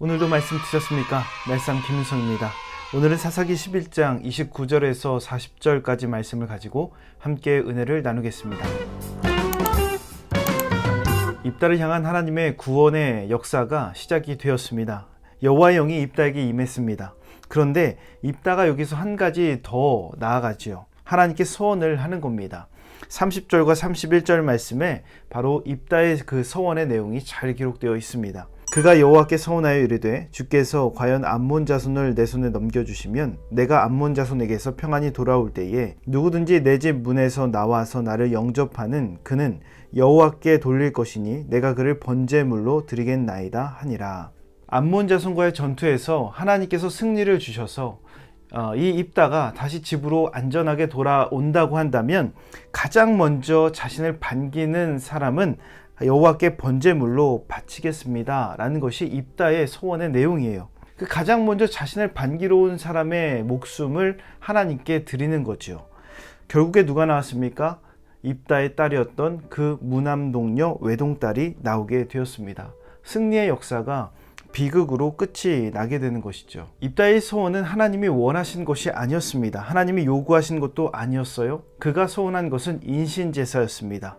오늘도 말씀 드셨습니까? 말씀 김윤성입니다. 오늘은 사사기 11장 29절에서 40절까지 말씀을 가지고 함께 은혜를 나누겠습니다. 입다를 향한 하나님의 구원의 역사가 시작이 되었습니다. 여호와의 영이 입다에게 임했습니다. 그런데 입다가 여기서 한 가지 더 나아가지요. 하나님께 서원을 하는 겁니다. 30절과 31절 말씀에 바로 입다의 그 서원의 내용이 잘 기록되어 있습니다. 그가 여호와께 서원하여 이르되 주께서 과연 암몬 자손을 내 손에 넘겨주시면 내가 암몬 자손에게서 평안히 돌아올 때에 누구든지 내 집 문에서 나와서 나를 영접하는 그는 여호와께 돌릴 것이니 내가 그를 번제물로 드리겠나이다 하니라. 암몬 자손과의 전투에서 하나님께서 승리를 주셔서 이 입다가 다시 집으로 안전하게 돌아온다고 한다면 가장 먼저 자신을 반기는 사람은 여호와께 번제물로 바치겠습니다 라는 것이 입다의 소원의 내용이에요. 그 가장 먼저 자신을 반기러 온 사람의 목숨을 하나님께 드리는 거죠. 결국에 누가 나왔습니까? 입다의 딸이었던 그 무남동녀 외동딸이 나오게 되었습니다. 승리의 역사가 비극으로 끝이 나게 되는 것이죠. 입다의 소원은 하나님이 원하신 것이 아니었습니다. 하나님이 요구하신 것도 아니었어요. 그가 소원한 것은 인신제사였습니다.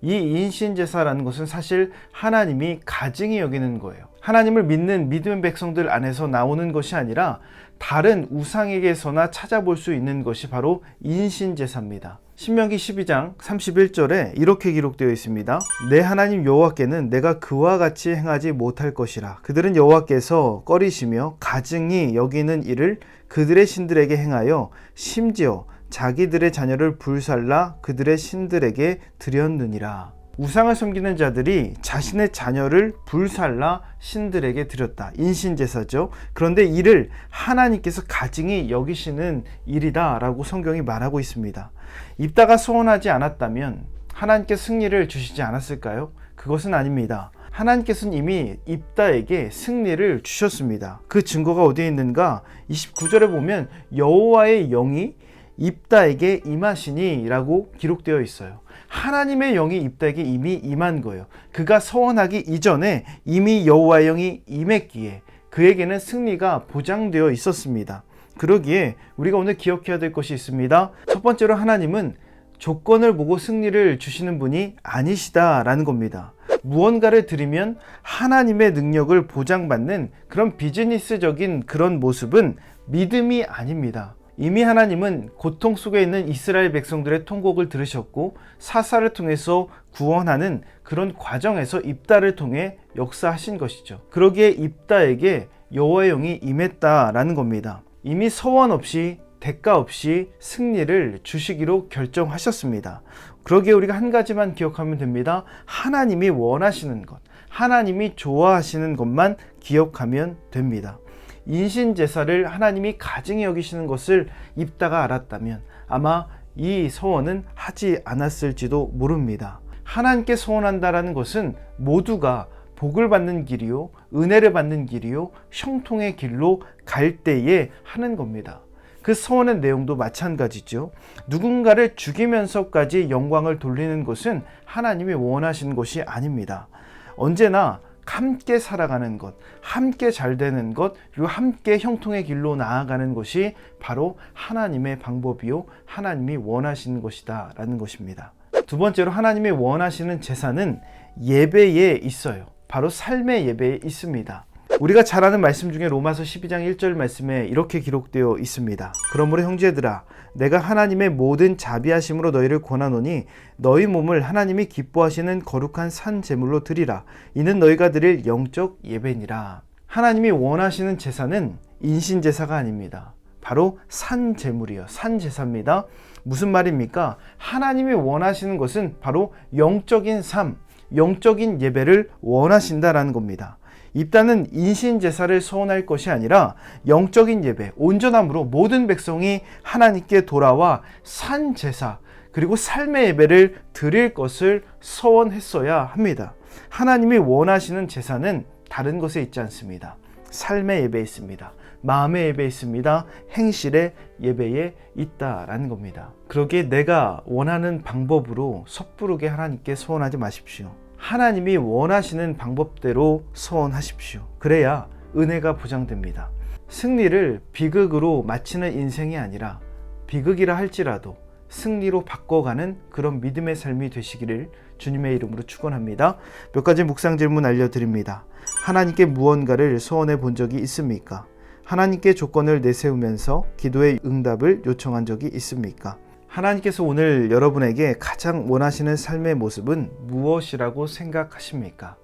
이 인신제사라는 것은 사실 하나님이 가증히 여기는 거예요. 하나님을 믿는 믿음의 백성들 안에서 나오는 것이 아니라 다른 우상에게서나 찾아볼 수 있는 것이 바로 인신제사입니다. 신명기 12장 31절에 이렇게 기록되어 있습니다. 내 하나님 여호와께는 내가 그와 같이 행하지 못할 것이라. 그들은 여호와께서 꺼리시며 가증히 여기는 일을 그들의 신들에게 행하여 심지어 자기들의 자녀를 불살라 그들의 신들에게 드렸느니라. 우상을 섬기는 자들이 자신의 자녀를 불살라 신들에게 드렸다. 인신제사죠. 그런데 이를 하나님께서 가증히 여기시는 일이다 라고 성경이 말하고 있습니다. 입다가 소원하지 않았다면 하나님께 승리를 주시지 않았을까요? 그것은 아닙니다. 하나님께서는 이미 입다에게 승리를 주셨습니다. 그 증거가 어디에 있는가? 29절에 보면 여호와의 영이 입다에게 임하시니 라고 기록되어 있어요. 하나님의 영이 입다에게 이미 임한 거예요. 그가 서원하기 이전에 이미 여호와의 영이 임했기에 그에게는 승리가 보장되어 있었습니다. 그러기에 우리가 오늘 기억해야 될 것이 있습니다. 첫 번째로 하나님은 조건을 보고 승리를 주시는 분이 아니시다라는 겁니다. 무언가를 드리면 하나님의 능력을 보장받는 그런 비즈니스적인 그런 모습은 믿음이 아닙니다. 이미 하나님은 고통 속에 있는 이스라엘 백성들의 통곡을 들으셨고 사사를 통해서 구원하는 그런 과정에서 입다를 통해 역사하신 것이죠. 그러기에 입다에게 여호와의 영이 임했다라는 겁니다. 이미 서원 없이 대가 없이 승리를 주시기로 결정하셨습니다. 그러기에 우리가 한 가지만 기억하면 됩니다. 하나님이 원하시는 것, 하나님이 좋아하시는 것만 기억하면 됩니다. 인신제사를 하나님이 가증히 여기시는 것을 입다가 알았다면 아마 이 서원은 하지 않았을지도 모릅니다. 하나님께 서원한다라는 것은 모두가 복을 받는 길이요, 은혜를 받는 길이요, 형통의 길로 갈 때에 하는 겁니다. 그 서원의 내용도 마찬가지죠. 누군가를 죽이면서까지 영광을 돌리는 것은 하나님이 원하시는 것이 아닙니다. 언제나 함께 살아가는 것, 함께 잘 되는 것, 그리고 함께 형통의 길로 나아가는 것이 바로 하나님의 방법이요, 하나님이 원하시는 것이다 라는 것입니다. 두 번째로 하나님이 원하시는 제사는 예배에 있어요. 바로 삶의 예배에 있습니다. 우리가 잘 아는 말씀 중에 로마서 12장 1절 말씀에 이렇게 기록되어 있습니다. 그러므로 형제들아 내가 하나님의 모든 자비하심으로 너희를 권하노니 너희 몸을 하나님이 기뻐하시는 거룩한 산 제물로 드리라. 이는 너희가 드릴 영적 예배니라. 하나님이 원하시는 제사는 인신제사가 아닙니다. 바로 산 제물이요, 산 제사입니다. 무슨 말입니까? 하나님이 원하시는 것은 바로 영적인 삶, 영적인 예배를 원하신다라는 겁니다. 입다는 인신제사를 서원할 것이 아니라 영적인 예배, 온전함으로 모든 백성이 하나님께 돌아와 산제사 그리고 삶의 예배를 드릴 것을 서원했어야 합니다. 하나님이 원하시는 제사는 다른 것에 있지 않습니다. 삶의 예배에 있습니다. 마음의 예배에 있습니다. 행실의 예배에 있다라는 겁니다. 그러기에 내가 원하는 방법으로 섣부르게 하나님께 서원하지 마십시오. 하나님이 원하시는 방법대로 서원하십시오. 그래야 은혜가 보장됩니다. 승리를 비극으로 마치는 인생이 아니라 비극이라 할지라도 승리로 바꿔가는 그런 믿음의 삶이 되시기를 주님의 이름으로 축원합니다. 몇 가지 묵상 질문 알려드립니다. 하나님께 무언가를 소원해 본 적이 있습니까? 하나님께 조건을 내세우면서 기도의 응답을 요청한 적이 있습니까? 하나님께서 오늘 여러분에게 가장 원하시는 삶의 모습은 무엇이라고 생각하십니까?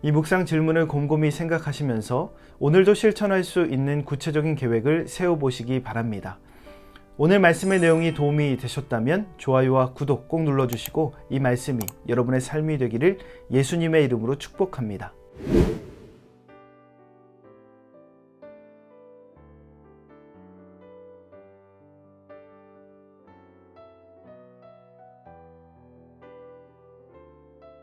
이 묵상 질문을 곰곰이 생각하시면서 오늘도 실천할 수 있는 구체적인 계획을 세워보시기 바랍니다. 오늘 말씀의 내용이 도움이 되셨다면 좋아요와 구독 꼭 눌러주시고 이 말씀이 여러분의 삶이 되기를 예수님의 이름으로 축복합니다.